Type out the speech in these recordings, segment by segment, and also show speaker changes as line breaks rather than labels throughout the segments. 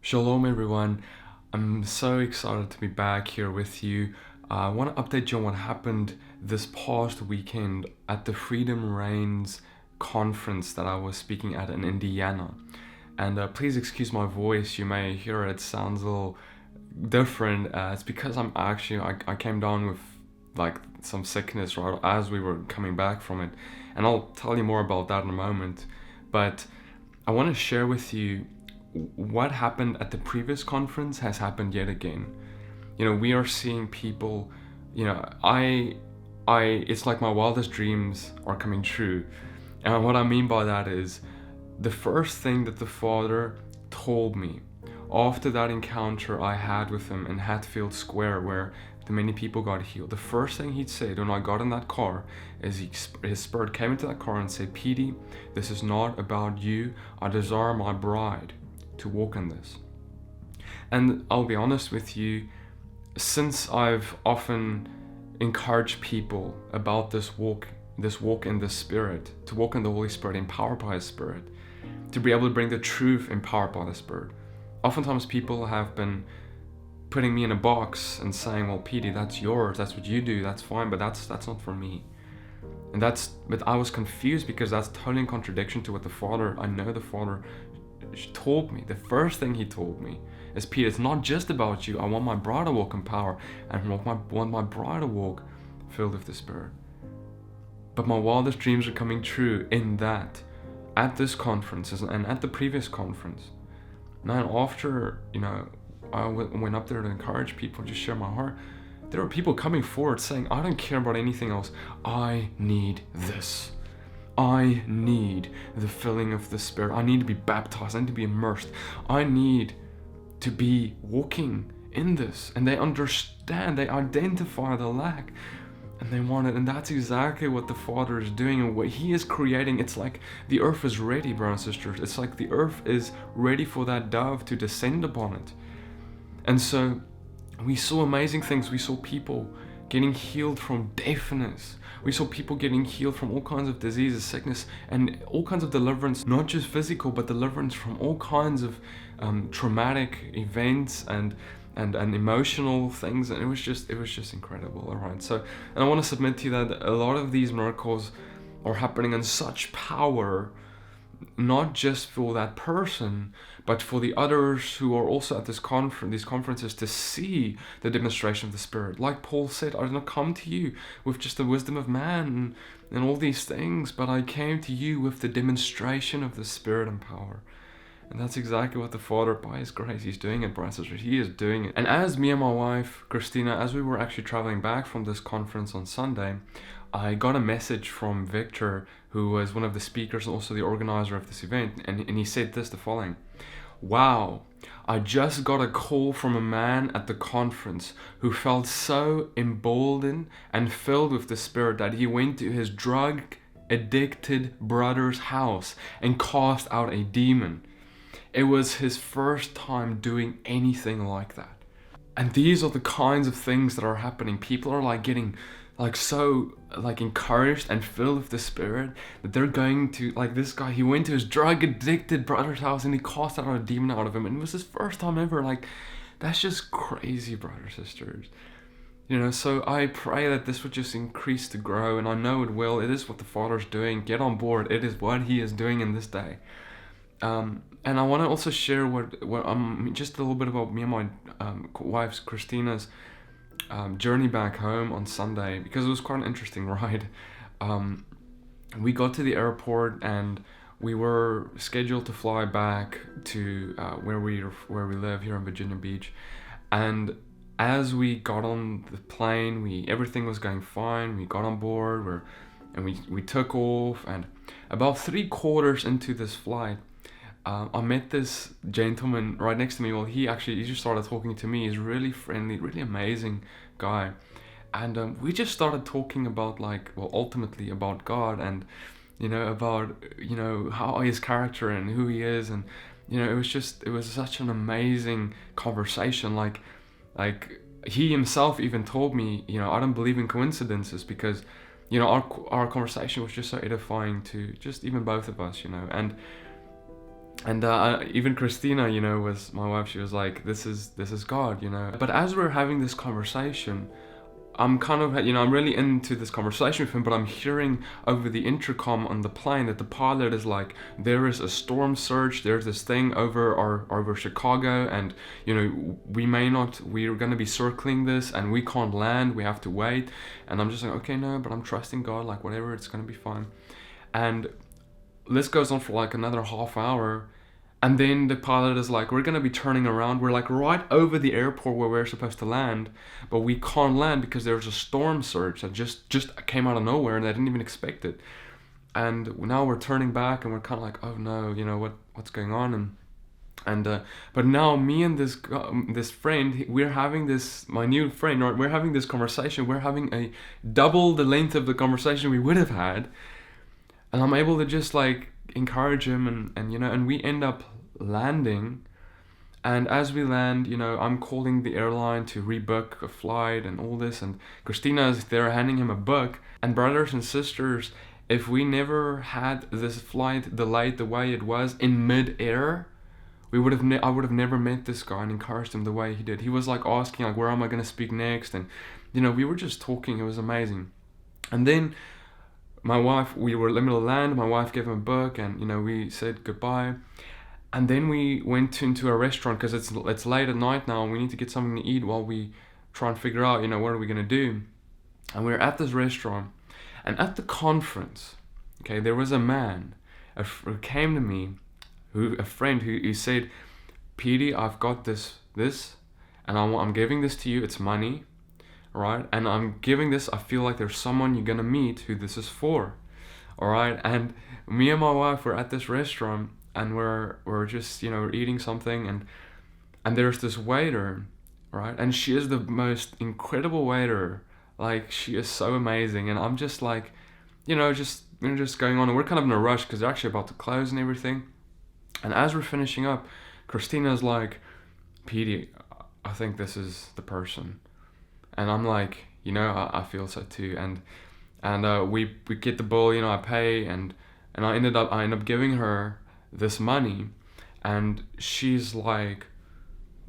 Shalom, everyone. I'm so excited to be back here with you. I want to update you on what happened this past weekend at the Freedom Reigns conference that I was speaking at in Indiana. And please excuse my voice. You may hear it sounds a little different. It's because I came down with like some sickness right as we were coming back from it. And I'll tell you more about that in a moment. But I want to share with you what happened at the previous conference has happened yet again. We are seeing people, it's like my wildest dreams are coming true. And what I mean by that is the first thing that the Father told me after that encounter I had with him in Hatfield Square where the many people got healed, the first thing he'd said when I got in that car is his spirit came into that car and said, "Petey, this is not about you. I desire my bride to walk in this." And I'll be honest with you, since I've often encouraged people about this walk in the Spirit, to walk in the Holy Spirit, empowered by His Spirit, to be able to bring the truth empowered by the Spirit. Oftentimes people have been putting me in a box and saying, "Well, Petey, that's yours, that's what you do, that's fine, but that's not for me." But I was confused because that's totally in contradiction to what I know the Father told me. The first thing He told me is, "Peter, it's not just about you. I want my bride to walk in power, and want my bride to walk filled with the Spirit." But my wildest dreams are coming true at this conference and at the previous conference. Now, after I went up there to encourage people, just share my heart, there were people coming forward saying, "I don't care about anything else. I need this. I need the filling of the Spirit. I need to be baptized. I need to be immersed. I need to be walking in this." And they understand, they identify the lack, and they want it. And that's exactly what the Father is doing and what He is creating. It's like the earth is ready, brothers and sisters. It's like the earth is ready for that dove to descend upon it. And so we saw amazing things. We saw people getting healed from deafness. We saw people getting healed from all kinds of diseases, sickness, and all kinds of deliverance, not just physical, but deliverance from all kinds of traumatic events and emotional things. And it was just incredible. All right. So, and I want to submit to you that a lot of these miracles are happening in such power, not just for that person, but for the others who are also at these conferences to see the demonstration of the Spirit. Like Paul said, "I did not come to you with just the wisdom of man and all these things, but I came to you with the demonstration of the Spirit and power." And that's exactly what the Father, by His grace, He's doing it, brothers and sisters. He is doing it. And as me and my wife, Christina, as we were actually traveling back from this conference on Sunday, I got a message from Victor, who was one of the speakers and also the organizer of this event, and he said the following: "Wow, I just got a call from a man at the conference who felt so emboldened and filled with the Spirit that he went to his drug-addicted brother's house and cast out a demon. It was his first time doing anything like that." And these are the kinds of things that are happening. People are getting so encouraged and filled with the Spirit that they're going to, this guy, he went to his drug addicted brother's house and he cast out a demon out of him, and it was his first time ever. That's just crazy, brothers and sisters. So I pray that this would just increase to grow, and I know it will. It is what the Father's doing. Get on board. It is what He is doing in this day. And I want to also share just a little bit about me and my wife's, Christina's, journey back home on Sunday, because it was quite an interesting ride. We got to the airport and we were scheduled to fly back to where we live here in Virginia Beach. And as we got on the plane, everything was going fine. We got on board, and we took off. And about 3/4 into this flight, I met this gentleman right next to me. Well, he just started talking to me. He's really friendly, really amazing guy. And we just started talking about ultimately about God and, about, how His character and who He is. And, it was such an amazing conversation. He himself even told me, "I don't believe in coincidences," because, our conversation was just so edifying to just even both of us, And And even Christina, was my wife. She was like, "This is God," But as we're having this conversation, I'm kind of, I'm really into this conversation with him, but I'm hearing over the intercom on the plane that the pilot is like, there is a storm surge, there's this thing over Chicago, and we're going to be circling this, and we can't land, we have to wait. And I'm just like, okay, no, but I'm trusting God, like whatever, it's going to be fine. And this goes on for like another half hour. And then the pilot is like, we're going to be turning around. We're like right over the airport where we're supposed to land, but we can't land because there's a storm surge that just came out of nowhere and they didn't even expect it. And now we're turning back and we're kind of like, oh no, what's going on? But now me and this friend, we're having this, my new friend, right? We're having this conversation. We're having a double the length of the conversation we would have had. And I'm able to just like encourage him and we end up landing. And as we land, I'm calling the airline to rebook a flight and all this, and Christina is there handing him a book. And brothers and sisters, if we never had this flight delayed the way it was in mid-air, I would have never met this guy and encouraged him the way he did. He was like asking like, where am I going to speak next? And we were just talking. It was amazing. And then my wife, we were in the middle of land, my wife gave him a book, and we said goodbye. And then we went into a restaurant because it's late at night now and we need to get something to eat while we try and figure out, what are we going to do. And we were at this restaurant, and at the conference, okay, there was a man who came to me, a friend who said, Petey, I've got this, and I'm giving this to you, it's money. Right, and I'm giving this, I feel like there's someone you're gonna meet who this is for. All right, and me and my wife were at this restaurant and we're just we're eating something, and there's this waiter, right, and she is the most incredible waiter. Like, she is so amazing, and I'm just like, just going on, and we're kind of in a rush because they're actually about to close and everything. And as we're finishing up, Christina's like, Petey, I think this is the person. And I'm like, I feel so too. And we get the bill, I pay, and I end up giving her this money, and she's like,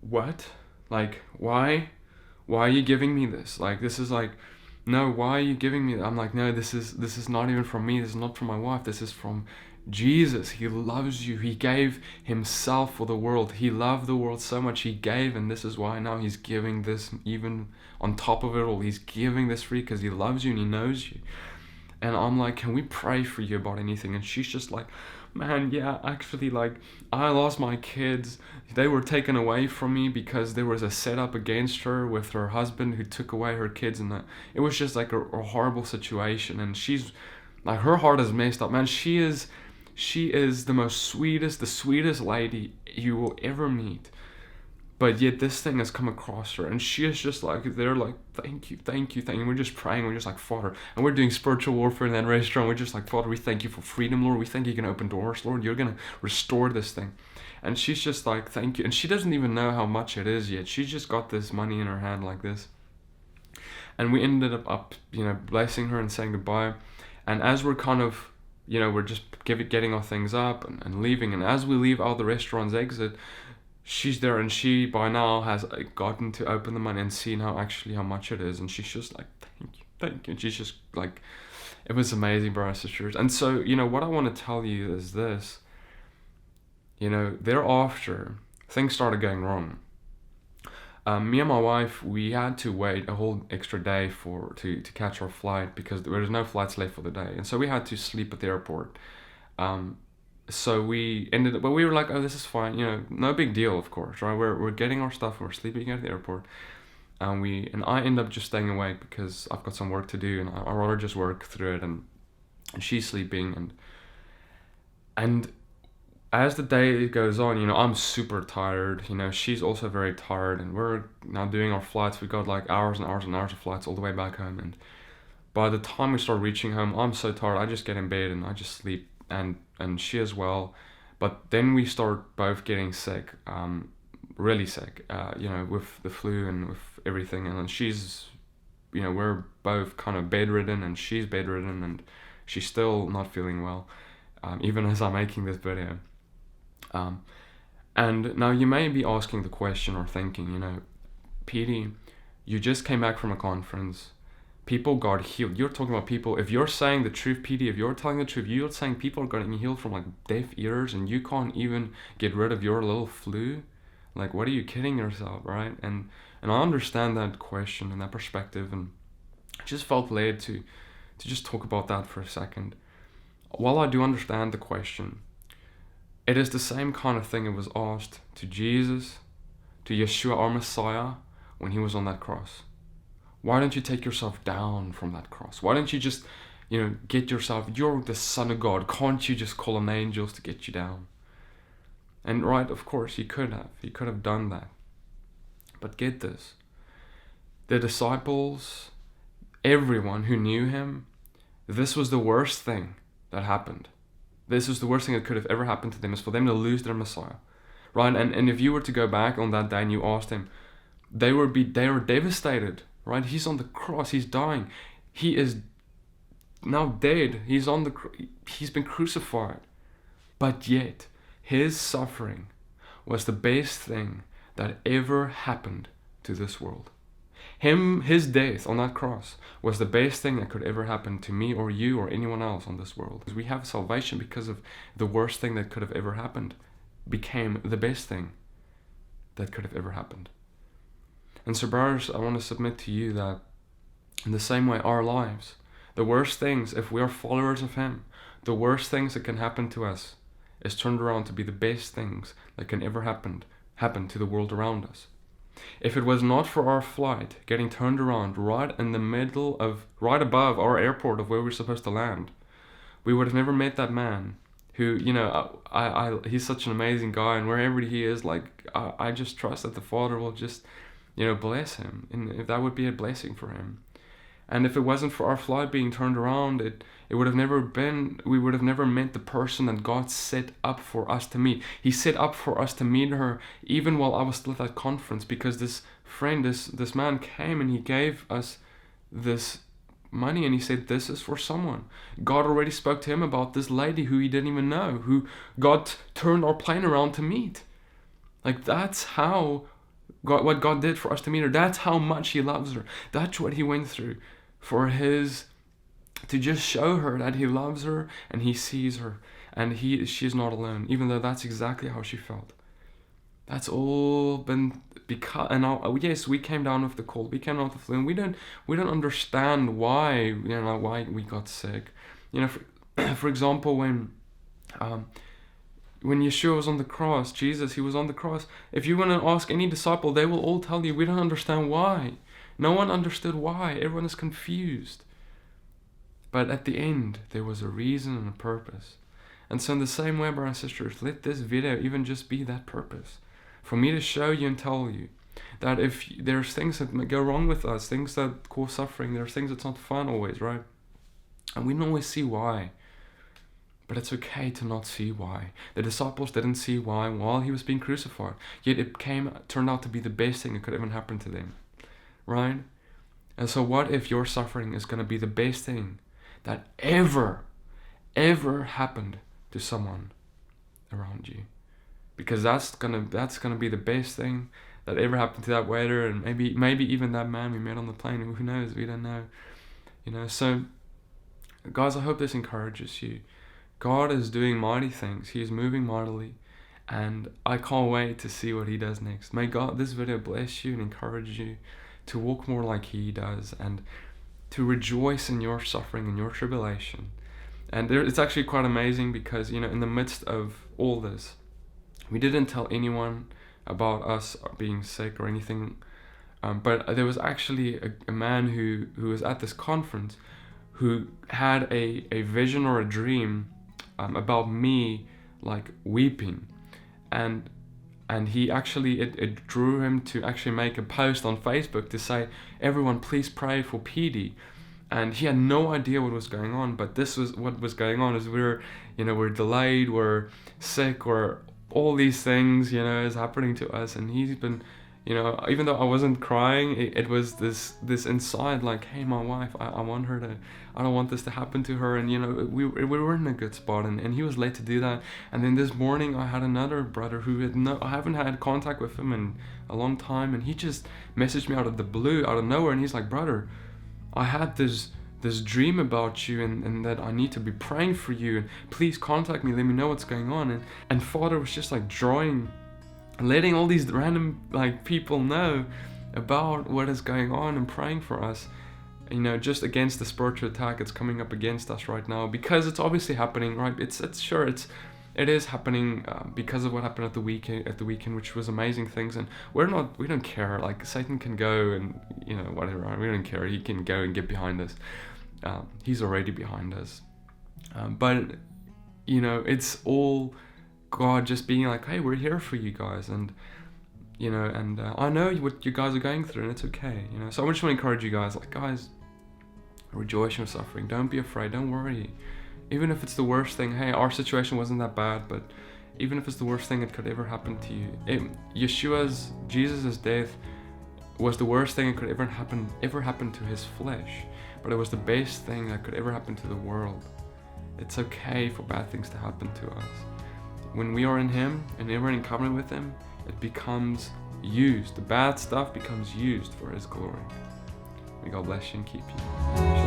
what? Like, why are you giving me this? Like, this is like, no, why are you giving me that? I'm like, no, this is not even from me. This is not from my wife. This is from Jesus. He loves you. He gave himself for the world. He loved the world so much he gave, and this is why now he's giving this even on top of it all. He's giving this free because he loves you and he knows you. And I'm like, can we pray for you about anything? And she's just like, man, yeah, actually, like, I lost my kids. They were taken away from me because there was a setup against her with her husband who took away her kids, and it was just like a horrible situation. And she's like, her heart is messed up, man. She is the sweetest lady you will ever meet. But yet this thing has come across her, and she is just like, they're like, thank you. And we're just praying. We're just like, Father, and we're doing spiritual warfare in that restaurant. We're just like, Father, we thank you for freedom, Lord. We thank you can open doors, Lord. You're going to restore this thing. And she's just like, thank you. And she doesn't even know how much it is yet. She's just got this money in her hand like this. And we ended up blessing her and saying goodbye. And as we're kind of, we're just getting our things up and leaving. And as we leave out the restaurant's exit, she's there, and she by now has gotten to open the money and seen how much it is. And she's just like, thank you. And she's just like, it was amazing, brothers and sisters. And so, what I want to tell you is this. Thereafter, things started going wrong. Me and my wife, we had to wait a whole extra day to catch our flight because there was no flights left for the day. And so we had to sleep at the airport. So we ended up, but we were like, oh, this is fine, no big deal, of course, right? We're getting our stuff, we're sleeping at the airport. And I end up just staying awake because I've got some work to do, and I'd rather just work through it, and she's sleeping, and as the day goes on, I'm super tired, she's also very tired, and we're now doing our flights. We got like hours and hours and hours of flights all the way back home, and by the time we start reaching home, I'm so tired, I just get in bed and I just sleep, and she as well. But then we start both getting sick, really sick, with the flu and with everything, and then she's, we're both kind of bedridden, and she's bedridden, and she's still not feeling well, even as I'm making this video. And now you may be asking the question or thinking, PD, you just came back from a conference. People got healed. You're talking about people. If you're saying the truth, PD, if you're telling the truth, you're saying people are getting healed from like deaf ears, and you can't even get rid of your little flu. Like, what are you kidding yourself, right? And I understand that question and that perspective, and I just felt led to just talk about that for a second. While I do understand the question, it is the same kind of thing it was asked to Jesus, to Yeshua, our Messiah, when he was on that cross. Why don't you take yourself down from that cross? Why don't you just, get yourself, you're the Son of God. Can't you just call on angels to get you down? And right, of course, he could have. He could have done that. But get this. The disciples, everyone who knew him, this was the worst thing that happened. This was the worst thing that could have ever happened to them, is for them to lose their Messiah. Right? And if you were to go back on that day and you asked them, they were devastated. Right? He's on the cross. He's dying. He is now dead. He's been crucified. But yet, his suffering was the best thing that ever happened to this world. His death on that cross was the best thing that could ever happen to me or you or anyone else on this world. We have salvation because of the worst thing that could have ever happened became the best thing that could have ever happened. And so, brothers, I want to submit to you that in the same way, our lives, the worst things, if we are followers of him, the worst things that can happen to us is turned around to be the best things that can ever happen to the world around us. If it was not for our flight getting turned around right above our airport of where we're supposed to land, we would have never met that man who, he's such an amazing guy, and wherever he is, I just trust that the Father will just, bless him, and if that would be a blessing for him. And if it wasn't for our flight being turned around, we would have never met the person that God set up for us to meet. He set up for us to meet her even while I was still at that conference, because this friend, this man came and he gave us this money, and he said, this is for someone. God already spoke to him about this lady who he didn't even know, who God turned our plane around to meet. That's how what God did for us to meet her. That's how much he loves her. That's what he went through to just show her that he loves her and he sees her and she's not alone, even though that's exactly how she felt. That's all been because, and yes, we came down with the cold, we came down with the flu, and we don't understand why we got sick. For example, when Yeshua was on the cross, Jesus, he was on the cross. If you want to ask any disciple, they will all tell you, we don't understand why. No one understood why. Everyone is confused. But at the end, there was a reason and a purpose. And so in the same way, brothers and sisters, let this video even just be that purpose. For me to show you and tell you that if there's things that go wrong with us, things that cause suffering, there's things that's not fun always, right? And we don't always see why. But it's okay to not see why. The disciples didn't see why while he was being crucified. Yet it turned out to be the best thing that could ever happen to them. Right? And so what if your suffering is going to be the best thing that ever happened to someone around you? Because that's gonna be the best thing that ever happened to that waiter, and maybe even that man we met on the plane. Who knows? We don't know. So guys, I hope this encourages you. God is doing mighty things. He is moving mightily, and I can't wait to see what he does next. May God, this video bless you and encourage you to walk more like he does, and to rejoice in your suffering and your tribulation. And it's actually quite amazing because, in the midst of all this, we didn't tell anyone about us being sick or anything, but there was actually a man who was at this conference who had a vision or a dream about me weeping, and he actually it drew him to actually make a post on Facebook to say, everyone please pray for PD. And he had no idea what was going on, but this was what was going on, is we're delayed, we're sick, we're all these things is happening to us, and he's been Even though I wasn't crying, it was this inside, like, hey, my wife, I want her to, I don't want this to happen to her. And we were in a good spot, and he was late to do that. And then this morning I had another brother who I haven't had contact with him in a long time, and he just messaged me out of the blue, out of nowhere, and he's like, brother, I had this dream about you, and that I need to be praying for you, and please contact me, let me know what's going on. And Father was just like letting all these random people know about what is going on and praying for us, just against the spiritual attack it's coming up against us right now, because it's obviously happening, right? It is happening because of what happened at the weekend, which was amazing things. And we don't care. Like, Satan can go and whatever, right? We don't care. He can go and get behind us. He's already behind us. But it's all God just being like, hey, we're here for you guys, and I know what you guys are going through, and it's okay. So I just want to encourage you guys, like, guys, rejoice in your suffering. Don't be afraid. Don't worry. Even if it's the worst thing, hey, our situation wasn't that bad, but even if it's the worst thing that could ever happen to you, Jesus' death was the worst thing that could ever happen to his flesh, but it was the best thing that could ever happen to the world. It's okay for bad things to happen to us. When we are in him and we're in covenant with him, it becomes used. The bad stuff becomes used for his glory. May God bless you and keep you.